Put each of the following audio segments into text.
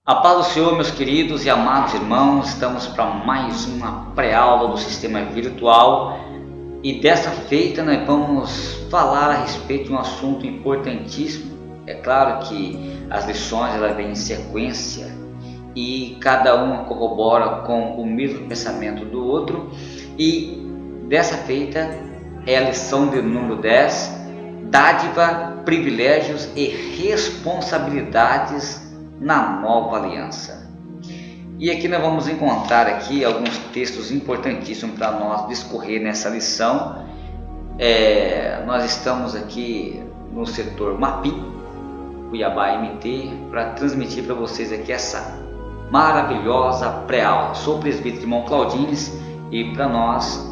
A paz do Senhor, meus queridos e amados irmãos, estamos para mais uma pré-aula do sistema virtual e dessa feita nós vamos falar a respeito de um assunto importantíssimo. É claro que as lições elas vêm em sequência e cada uma corrobora com o mesmo pensamento do outro, e dessa feita é a lição de número 10, dádiva, privilégios e responsabilidades na nova aliança. E aqui nós vamos encontrar aqui alguns textos importantíssimos para nós discorrer nessa lição. Nós estamos aqui no setor Mapim, Cuiabá MT, para transmitir para vocês aqui essa maravilhosa pré-aula. Sou o presbítero irmão Claudines e para nós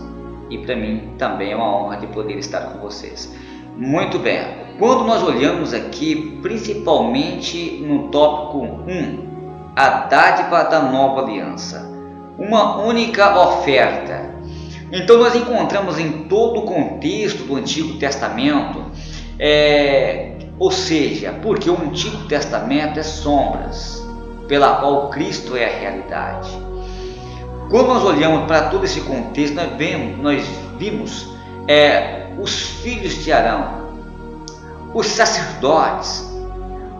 e para mim também é uma honra de poder estar com vocês. Muito bem. Quando nós olhamos aqui, principalmente no tópico 1, a dádiva da nova aliança, uma única oferta. Então nós encontramos em todo o contexto do Antigo Testamento, ou seja, porque o Antigo Testamento é sombras, pela qual Cristo é a realidade. Quando nós olhamos para todo esse contexto, nós vimos os filhos de Arão, os sacerdotes,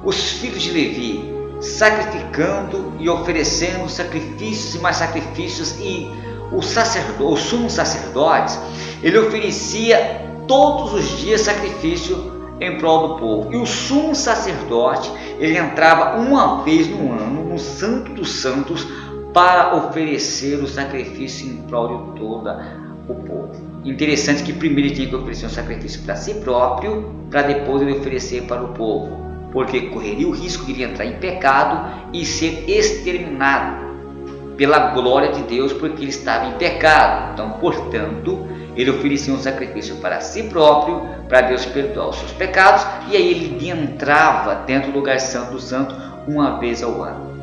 os filhos de Levi, sacrificando e oferecendo sacrifícios e mais sacrifícios, e o sumo sacerdote, ele oferecia todos os dias sacrifício em prol do povo, e o sumo sacerdote, ele entrava uma vez no ano, no Santo dos Santos, para oferecer o sacrifício em prol de toda o povo. Interessante que primeiro ele tinha que oferecer um sacrifício para si próprio, para depois ele oferecer para o povo, porque correria o risco de ele entrar em pecado e ser exterminado pela glória de Deus, porque ele estava em pecado. Então, portanto, ele oferecia um sacrifício para si próprio, para Deus perdoar os seus pecados, e aí ele entrava dentro do lugar santo do santo uma vez ao ano.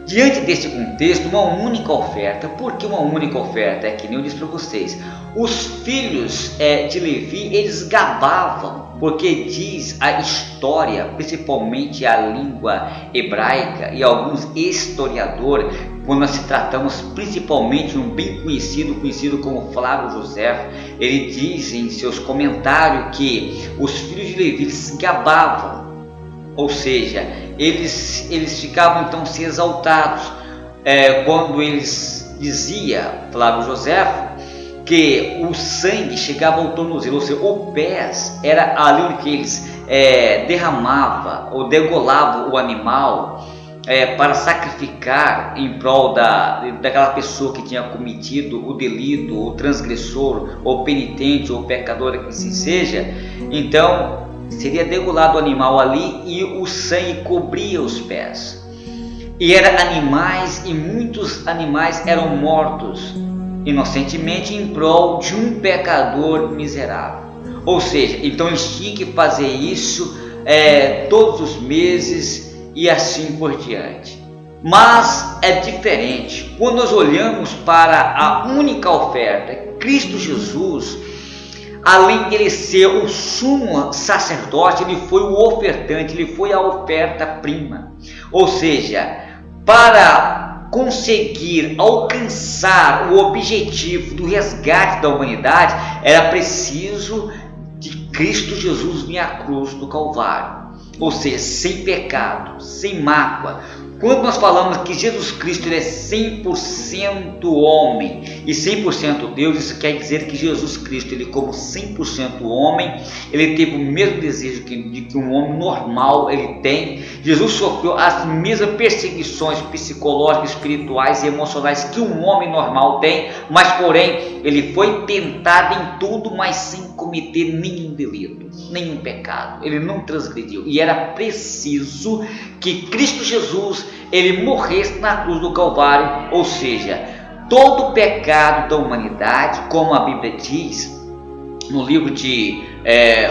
Diante desse contexto, uma única oferta. Por que uma única oferta? É que nem eu disse para vocês, os filhos de Levi, eles gabavam, porque diz a história, principalmente a língua hebraica e alguns historiadores, quando nós se tratamos principalmente de um bem conhecido como Flávio José, ele diz em seus comentários que os filhos de Levi se gabavam, ou seja, eles ficavam então se exaltados quando eles dizia, Flávio José, que o sangue chegava ao tornozelo, ou seja, o pés era ali onde eles derramava ou degolava o animal para sacrificar em prol daquela pessoa que tinha cometido o delito, o transgressor, ou penitente, ou pecador, que assim seja. Então seria degolado o animal ali e o sangue cobria os pés. E eram animais, e muitos animais eram mortos inocentemente em prol de um pecador miserável. Ou seja, então eles tinham que fazer isso todos os meses e assim por diante. Mas é diferente quando nós olhamos para a única oferta, Cristo Jesus. Além de ele ser o sumo sacerdote, ele foi o ofertante, ele foi a oferta-prima. Ou seja, para conseguir alcançar o objetivo do resgate da humanidade, era preciso de Cristo Jesus vir à cruz do Calvário. Ou seja, sem pecado, sem mácula. Quando nós falamos que Jesus Cristo ele é 100% homem e 100% Deus, isso quer dizer que Jesus Cristo, ele como 100% homem, ele teve o mesmo desejo que um homem normal ele tem. Jesus sofreu as mesmas perseguições psicológicas, espirituais e emocionais que um homem normal tem, mas porém ele foi tentado em tudo, mas sem cometer nenhum delito, nenhum pecado. Ele não transgrediu, e era preciso que Cristo Jesus ele morresse na cruz do Calvário, ou seja, todo o pecado da humanidade, como a Bíblia diz no livro de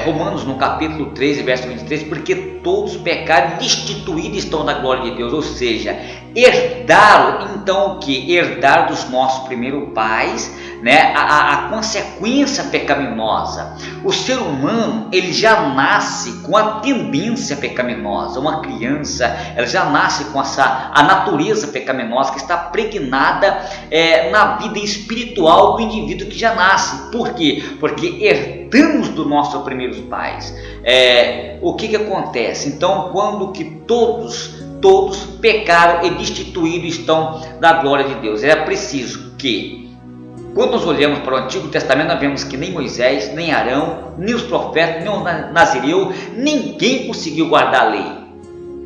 Romanos, no capítulo 13, verso 23, porque todos pecaram e destituídos estão da glória de Deus. Ou seja, herdaram então o que? Herdar dos nossos primeiros pais, né? A consequência pecaminosa. O ser humano, ele já nasce com a tendência pecaminosa. Uma criança, ela já nasce com a natureza pecaminosa que está pregnada na vida espiritual do indivíduo que já nasce. Por quê? Porque herdamos dos nossos primeiros pais. O que acontece? Então, quando que todos pecaram e destituídos estão da glória de Deus, era preciso que, quando nós olhamos para o Antigo Testamento, nós vemos que nem Moisés, nem Arão, nem os profetas, nem o Nazireu, ninguém conseguiu guardar a lei.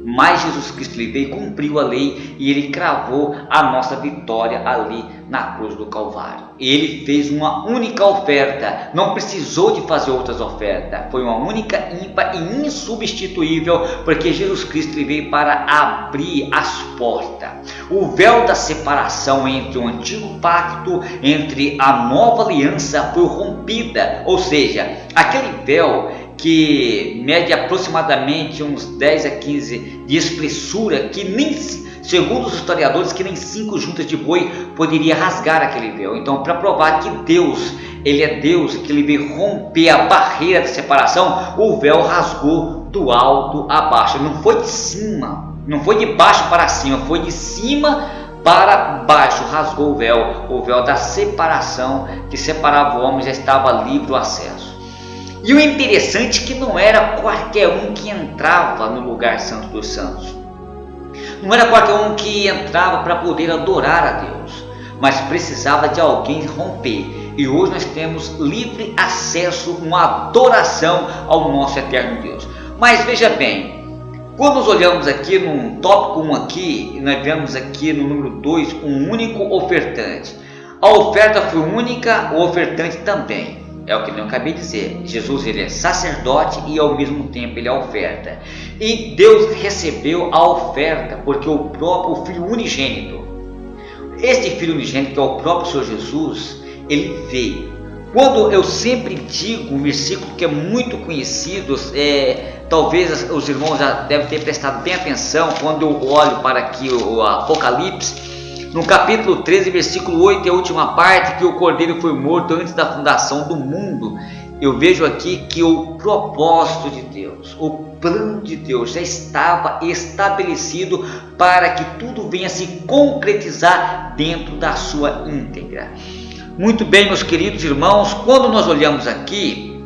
Mas Jesus Cristo veio e cumpriu a lei, e ele cravou a nossa vitória ali na cruz do Calvário. Ele fez uma única oferta, não precisou de fazer outras ofertas, foi uma única, ímpar e insubstituível, porque Jesus Cristo veio para abrir as portas. O véu da separação entre o antigo pacto, entre a nova aliança, foi rompida, ou seja, aquele véu que mede aproximadamente uns 10 a 15 de espessura, que nem, segundo os historiadores, que nem 5 juntas de boi poderia rasgar aquele véu. Então, para provar que Deus, ele é Deus, que ele veio romper a barreira da separação, o véu rasgou do alto a baixo. Não foi de cima, não foi de baixo para cima, foi de cima para baixo, rasgou o véu da separação que separava o homem, já estava livre o acesso. E o interessante é que não era qualquer um que entrava no lugar santo dos santos. Não era qualquer um que entrava para poder adorar a Deus, mas precisava de alguém romper. E hoje nós temos livre acesso, uma adoração ao nosso eterno Deus. Mas veja bem, quando nós olhamos aqui no tópico 1 aqui, nós vemos aqui no número 2 um único ofertante. A oferta foi única, o ofertante também. É o que eu acabei de dizer. Jesus, ele é sacerdote e ao mesmo tempo ele é oferta. E Deus recebeu a oferta porque o próprio Filho unigênito, este Filho unigênito que é o próprio Senhor Jesus, ele veio. Quando eu sempre digo um versículo que é muito conhecido, talvez os irmãos já devem ter prestado bem atenção, quando eu olho para aqui o Apocalipse, no capítulo 13, versículo 8, é a última parte, que o Cordeiro foi morto antes da fundação do mundo. Eu vejo aqui que o propósito de Deus, o plano de Deus já estava estabelecido para que tudo venha se concretizar dentro da sua íntegra. Muito bem, meus queridos irmãos, quando nós olhamos aqui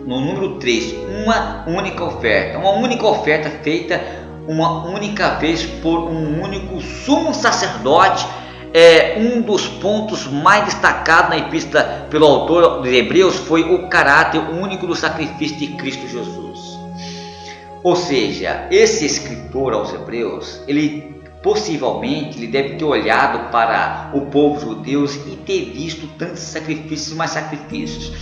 no número 3, uma única oferta feita uma única vez por um único sumo sacerdote, um dos pontos mais destacados na epístola pelo autor dos Hebreus foi o caráter único do sacrifício de Cristo Jesus. Ou seja, esse escritor aos Hebreus, ele possivelmente ele deve ter olhado para o povo judeu e ter visto tantos sacrifícios, mais sacrifícios.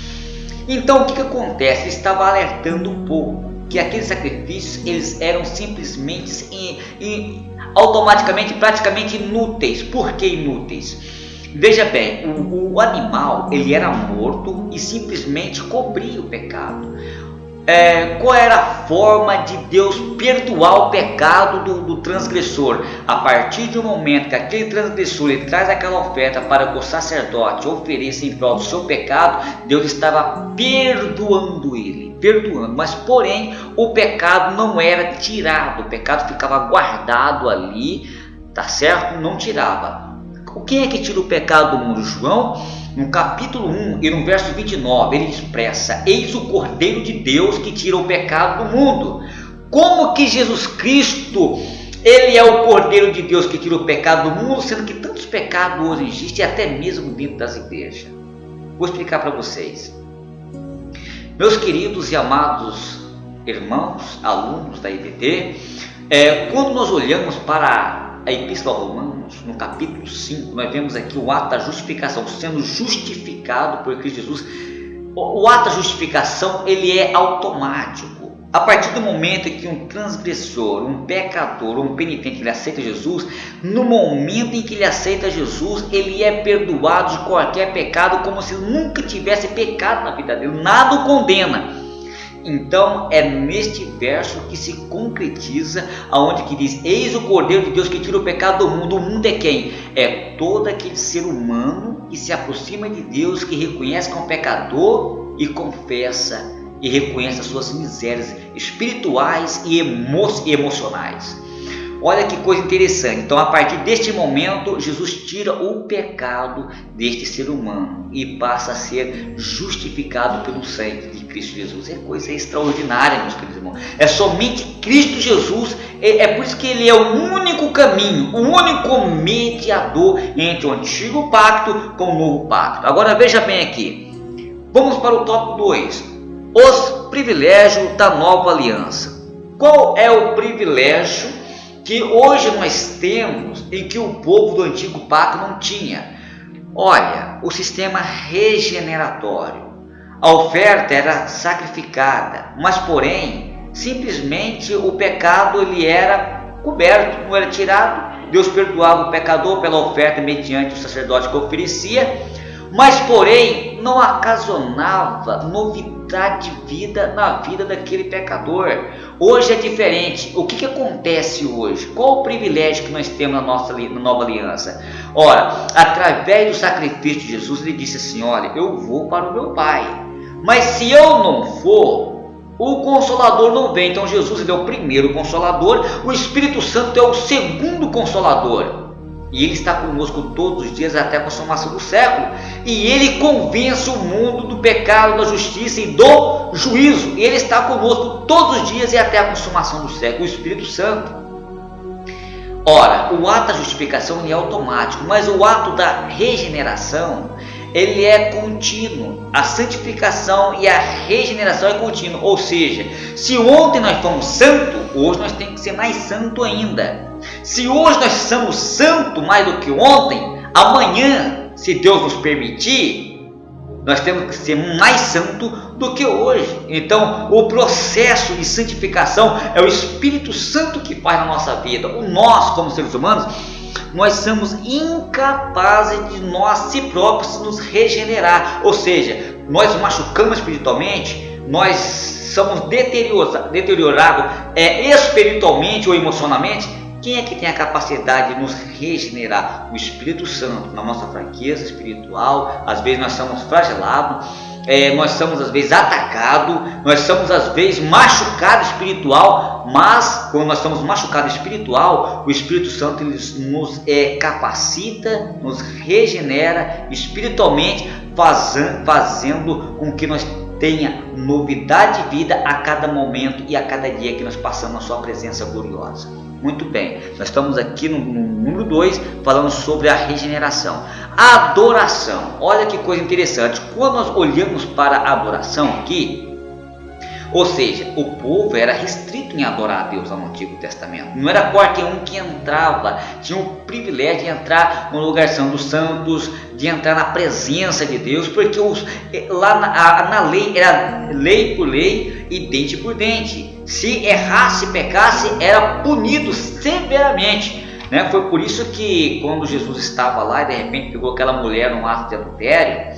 Então o que acontece? Ele estava alertando um pouco que aqueles sacrifícios eles eram simplesmente automaticamente, praticamente inúteis. Por que inúteis? Veja bem, o animal ele era morto e simplesmente cobria o pecado. Qual era a forma de Deus perdoar o pecado do transgressor? A partir do momento que aquele transgressor ele traz aquela oferta para que o sacerdote ofereça em prol do seu pecado, Deus estava perdoando ele, mas porém o pecado não era tirado, o pecado ficava guardado ali, tá certo? Não tirava. Quem é que tira o pecado do mundo? João, no capítulo 1 e no verso 29, ele expressa: eis o Cordeiro de Deus que tira o pecado do mundo. Como que Jesus Cristo, ele é o Cordeiro de Deus que tira o pecado do mundo, sendo que tantos pecados hoje existem, até mesmo dentro das igrejas? Vou explicar para vocês. Meus queridos e amados irmãos, alunos da IBT, quando nós olhamos para a Epístola aos Romanos, no capítulo 5, nós vemos aqui o ato da justificação, sendo justificado por Cristo Jesus. O ato da justificação ele é automático. A partir do momento em que um transgressor, um pecador, um penitente ele aceita Jesus, no momento em que ele aceita Jesus, ele é perdoado de qualquer pecado, como se nunca tivesse pecado na vida dele, nada o condena. Então é neste verso que se concretiza aonde que diz: eis o Cordeiro de Deus que tira o pecado do mundo. O mundo é quem? É todo aquele ser humano que se aproxima de Deus, que reconhece que é um pecador e confessa e reconhece as suas misérias espirituais e emocionais. Olha que coisa interessante. Então, a partir deste momento, Jesus tira o pecado deste ser humano e passa a ser justificado pelo sangue de Cristo Jesus. É coisa extraordinária, meus queridos irmãos. É somente Cristo Jesus. É por isso que Ele é o único caminho, o único mediador entre o antigo pacto com o novo pacto. Agora veja bem aqui. Vamos para o tópico 2. Os privilégios da nova aliança. Qual é o privilégio que hoje nós temos e que o povo do antigo pacto não tinha? Olha, o sistema regeneratório. A oferta era sacrificada, mas porém, simplesmente o pecado ele era coberto, não era tirado. Deus perdoava o pecador pela oferta mediante o sacerdote que oferecia, mas porém não ocasionava novidade de vida na vida daquele pecador. Hoje é diferente. O que acontece hoje? Qual o privilégio que nós temos na nova aliança? Ora, através do sacrifício de Jesus, Ele disse assim: olha, eu vou para o meu Pai, mas se eu não for, o Consolador não vem. Então Jesus ele é o primeiro Consolador, o Espírito Santo é o segundo Consolador. E Ele está conosco todos os dias até a consumação do século. E Ele convence o mundo do pecado, da justiça e do juízo. Ele está conosco todos os dias e até a consumação do século, o Espírito Santo. Ora, o ato da justificação ele é automático, mas o ato da regeneração ele é contínuo. A santificação e a regeneração é contínua. Ou seja, se ontem nós fomos santos, hoje nós temos que ser mais santo ainda. Se hoje nós somos santos mais do que ontem, amanhã, se Deus nos permitir, nós temos que ser mais santo do que hoje. Então, o processo de santificação é o Espírito Santo que faz na nossa vida. Nós, como seres humanos, nós somos incapazes de nós si próprios nos regenerar. Ou seja, nós machucamos espiritualmente, nós somos deteriorados espiritualmente ou emocionalmente. Quem é que tem a capacidade de nos regenerar? O Espírito Santo. Na nossa fraqueza espiritual, às vezes nós somos flagelados, nós somos às vezes atacados, nós somos às vezes machucados espiritual, mas quando nós estamos machucados espiritual, o Espírito Santo ele nos capacita, nos regenera espiritualmente, fazendo com que nós tenha novidade de vida a cada momento e a cada dia que nós passamos na sua presença gloriosa. Muito bem, nós estamos aqui no número 2 falando sobre a regeneração. A adoração, olha que coisa interessante. Quando nós olhamos para a adoração aqui, ou seja, o povo era restrito em adorar a Deus no Antigo Testamento. Não era qualquer um que entrava, tinha o privilégio de entrar no lugar santo dos santos, de entrar na presença de Deus, porque lá na lei era lei por lei e dente por dente. Se errasse, pecasse, era punido severamente. Foi por isso que quando Jesus estava lá e de repente pegou aquela mulher num ato de adultério,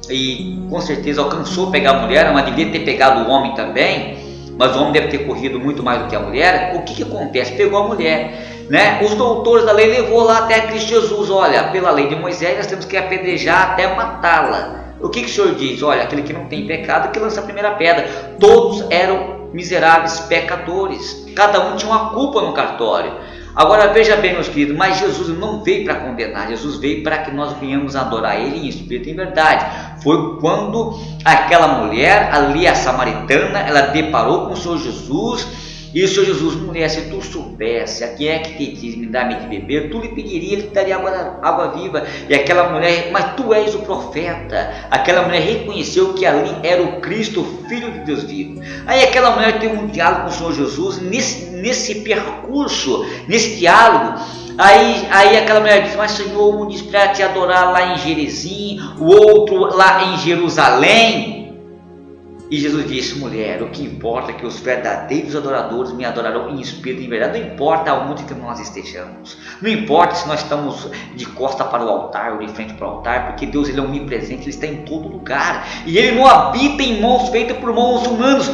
e com certeza alcançou pegar a mulher, mas devia ter pegado o homem também, mas o homem deve ter corrido muito mais do que a mulher. O que acontece? Pegou a mulher, Os doutores da lei levou lá até Cristo Jesus. Olha, pela lei de Moisés nós temos que apedrejar até matá-la. O que o Senhor diz? Olha, aquele que não tem pecado que lança a primeira pedra. Todos eram miseráveis pecadores, cada um tinha uma culpa no cartório. Agora veja bem, meus queridos, mas Jesus não veio para condenar, Jesus veio para que nós venhamos adorar Ele em espírito e em verdade. Foi quando aquela mulher ali, a samaritana, ela deparou com o Senhor Jesus, e o Senhor Jesus: mulher, se tu soubesse a quem é que te diz, me dá-me de beber, tu lhe pediria, ele te daria água viva. E aquela mulher: mas tu és o profeta. Aquela mulher reconheceu que ali era o Cristo, o Filho de Deus vivo. Aí aquela mulher teve um diálogo com o Senhor Jesus. Nesse percurso, nesse diálogo, aí aquela mulher disse: mas Senhor, um diz para te adorar lá em Gerizim, o outro lá em Jerusalém. E Jesus disse: mulher, o que importa é que os verdadeiros adoradores me adorarão em espírito e em verdade. Não importa aonde que nós estejamos, não importa se nós estamos de costa para o altar ou de frente para o altar, porque Deus ele é onipresente, Ele está em todo lugar, e Ele não habita em mãos feitas por mãos humanas.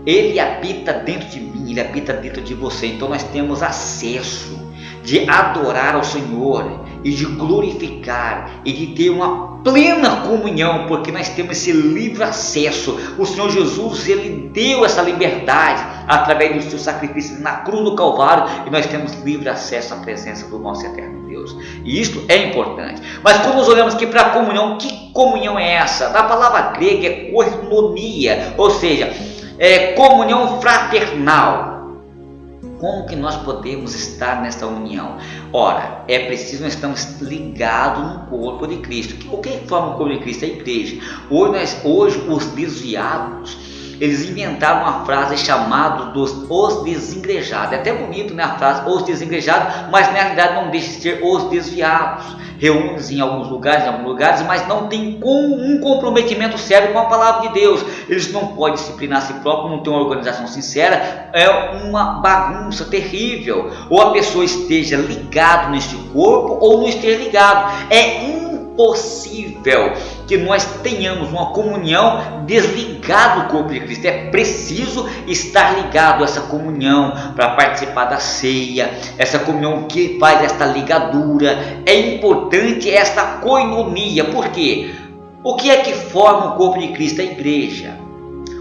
Ele habita dentro de mim, Ele habita dentro de você. Então nós temos acesso de adorar ao Senhor e de glorificar e de ter uma plena comunhão, porque nós temos esse livre acesso. O Senhor Jesus, Ele deu essa liberdade através do seu sacrifício na cruz do Calvário, e nós temos livre acesso à presença do nosso eterno Deus. E isso é importante. Mas quando nós olhamos aqui para a comunhão, que comunhão é essa? Da palavra grega é koinonia, ou seja, é comunhão fraternal. Como que nós podemos estar nessa união? Ora, é preciso nós estamos ligados no corpo de Cristo. O que forma o corpo de Cristo? É a igreja. Hoje os desviados, eles inventaram uma frase chamada os desigrejados. É até bonito, né, a frase os desigrejados, mas na realidade não deixa de ser os desviados. Reúnem-se em alguns lugares, mas não tem um comprometimento sério com a palavra de Deus. Eles não podem disciplinar a si próprios, não tem uma organização sincera. É uma bagunça terrível. Ou a pessoa esteja ligada neste corpo ou não esteja ligado. É impossível que nós tenhamos uma comunhão desligada do corpo de Cristo. É preciso estar ligado a essa comunhão para participar da ceia, essa comunhão que faz esta ligadura. É importante esta koinonia. Por quê? O que é que forma o corpo de Cristo? A igreja.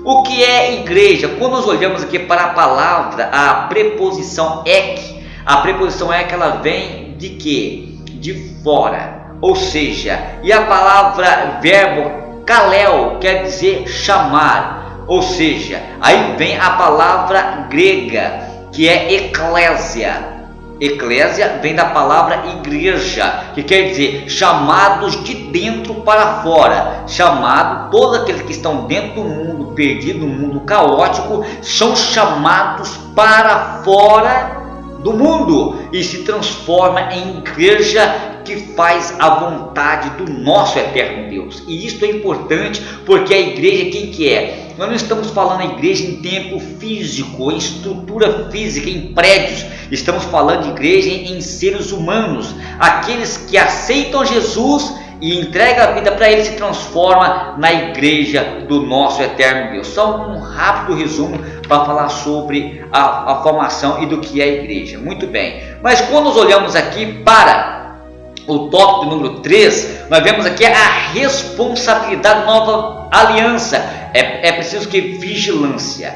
O que é igreja? Quando nós olhamos aqui para a palavra, a preposição ek, a preposição ek, ela vem de quê? De fora. Ou seja, e a palavra verbo kaleo quer dizer chamar, ou seja, aí vem a palavra grega que é eclésia. Eclésia vem da palavra igreja, que quer dizer chamados de dentro para fora. Chamado, todos aqueles que estão dentro do mundo perdido, no mundo caótico, são chamados para fora do mundo e se transforma em igreja que faz a vontade do nosso eterno Deus. E isso é importante, porque a igreja, quem que é? Nós não estamos falando a igreja em tempo físico, em estrutura física, em prédios. Estamos falando de igreja em seres humanos. Aqueles que aceitam Jesus e entregam a vida para Ele, se transforma na igreja do nosso eterno Deus. Só um rápido resumo para falar sobre a formação e do que é a igreja. Muito bem. Mas quando nós olhamos aqui para o tópico número 3, nós vemos aqui a responsabilidade da nova aliança. É preciso que vigilância.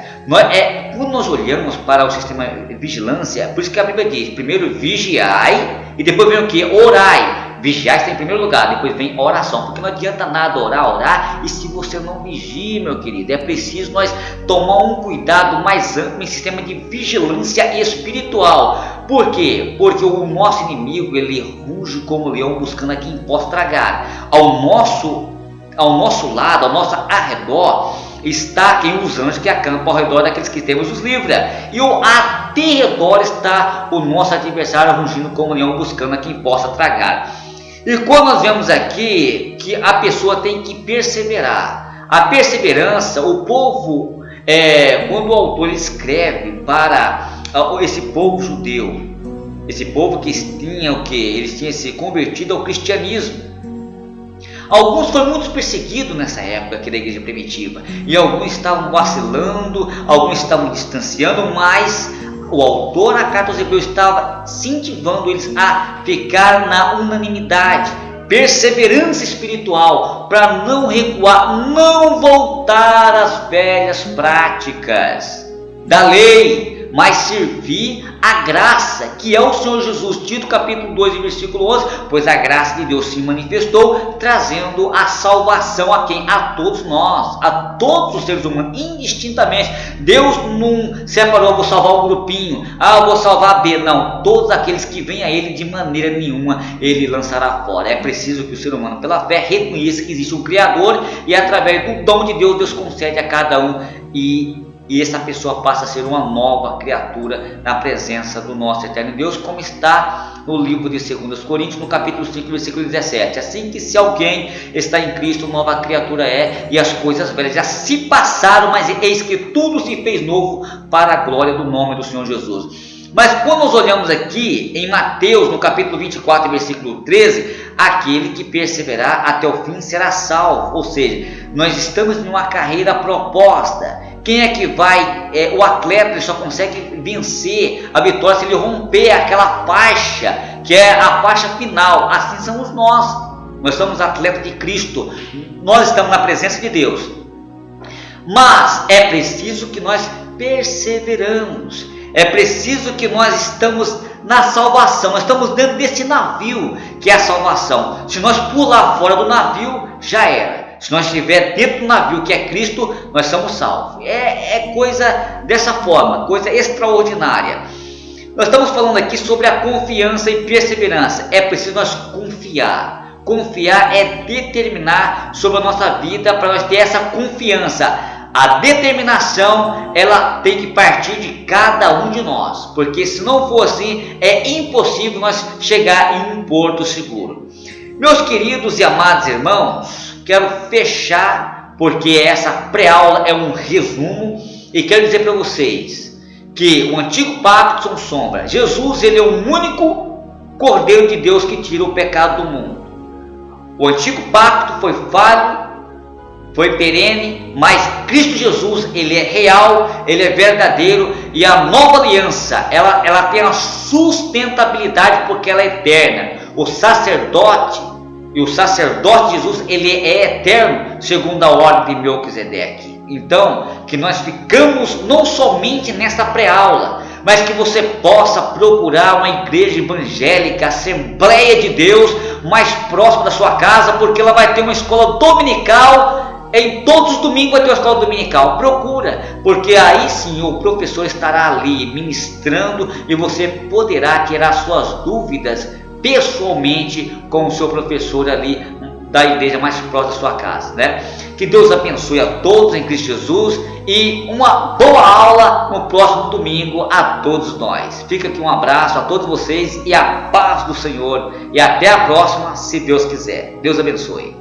Quando nós olhamos para o sistema de vigilância, por isso que a Bíblia diz, primeiro vigiai e depois vem o que? Orai. Vigiar está em primeiro lugar, depois vem oração, porque não adianta nada orar, e se você não vigia, meu querido, é preciso nós tomar um cuidado mais amplo em sistema de vigilância espiritual. Por quê? Porque o nosso inimigo, ele ruge como leão buscando a quem possa tragar. Ao nosso lado, ao nosso arredor, está quem os anjos que acampam ao redor daqueles que temos os livra, e ao derredor está o nosso adversário rugindo como leão buscando a quem possa tragar. E quando nós vemos aqui que a pessoa tem que perseverar, a perseverança, o povo, quando o autor escreve para esse povo judeu, esse povo que tinha o que? Eles tinham se convertido ao cristianismo. Alguns foram muito perseguidos nessa época aqui da igreja primitiva, e alguns estavam vacilando, alguns estavam distanciando, mas o autor na carta aos Hebreus estava incentivando eles a ficar na unanimidade, perseverança espiritual, para não recuar, não voltar às velhas práticas da lei, mas servir a graça, que é o Senhor Jesus. Tito capítulo 2 versículo 11, pois a graça de Deus se manifestou, trazendo a salvação a quem? A todos nós, a todos os seres humanos, indistintamente. Deus não separou, vou salvar um grupinho, eu vou salvar B, não, todos aqueles que vêm a Ele, de maneira nenhuma Ele lançará fora. É preciso que o ser humano, pela fé, reconheça que existe um Criador, e através do dom de Deus, Deus concede a cada um, e essa pessoa passa a ser uma nova criatura na presença do nosso eterno Deus, como está no livro de 2 Coríntios, no capítulo 5, versículo 17. Assim que se alguém está em Cristo, nova criatura é, e as coisas velhas já se passaram, mas eis que tudo se fez novo para a glória do nome do Senhor Jesus. Mas quando nós olhamos aqui em Mateus, no capítulo 24, versículo 13, aquele que perseverar até o fim será salvo. Ou seja, nós estamos em uma carreira proposta, Quem é que vai, o atleta ele só consegue vencer a vitória se ele romper aquela faixa, que é a faixa final. Assim somos nós. Nós somos atletas de Cristo, nós estamos na presença de Deus, mas é preciso que nós perseveramos, é preciso que nós estamos na salvação, nós estamos dentro desse navio que é a salvação. Se nós pular fora do navio, já era. Se nós estiver dentro do navio que é Cristo, nós somos salvos. É coisa dessa forma, coisa extraordinária. Nós estamos falando aqui sobre a confiança e perseverança. É preciso nós confiar. Confiar é determinar sobre a nossa vida para nós ter essa confiança. A determinação, ela tem que partir de cada um de nós, porque se não for assim, é impossível nós chegar em um porto seguro. Meus queridos e amados irmãos, quero fechar, porque essa pré-aula é um resumo, e quero dizer para vocês que o antigo pacto são sombras. Jesus, ele é o único Cordeiro de Deus que tira o pecado do mundo. O antigo pacto foi falho, foi perene, mas Cristo Jesus, ele é real, ele é verdadeiro, e a nova aliança, ela tem a sustentabilidade porque ela é eterna. O sacerdote Jesus, ele é eterno, segundo a ordem de Melquisedeque. Então, que nós ficamos não somente nesta pré-aula, mas que você possa procurar uma igreja evangélica, Assembleia de Deus, mais próxima da sua casa, porque ela vai ter uma escola dominical. Em todos os domingos vai ter uma escola dominical. Procura, porque aí sim o professor estará ali ministrando e você poderá tirar suas dúvidas pessoalmente com o seu professor ali da igreja mais próxima da sua casa, né? Que Deus abençoe a todos em Cristo Jesus e uma boa aula no próximo domingo a todos nós. Fica aqui um abraço a todos vocês e a paz do Senhor, e até a próxima, se Deus quiser. Deus abençoe.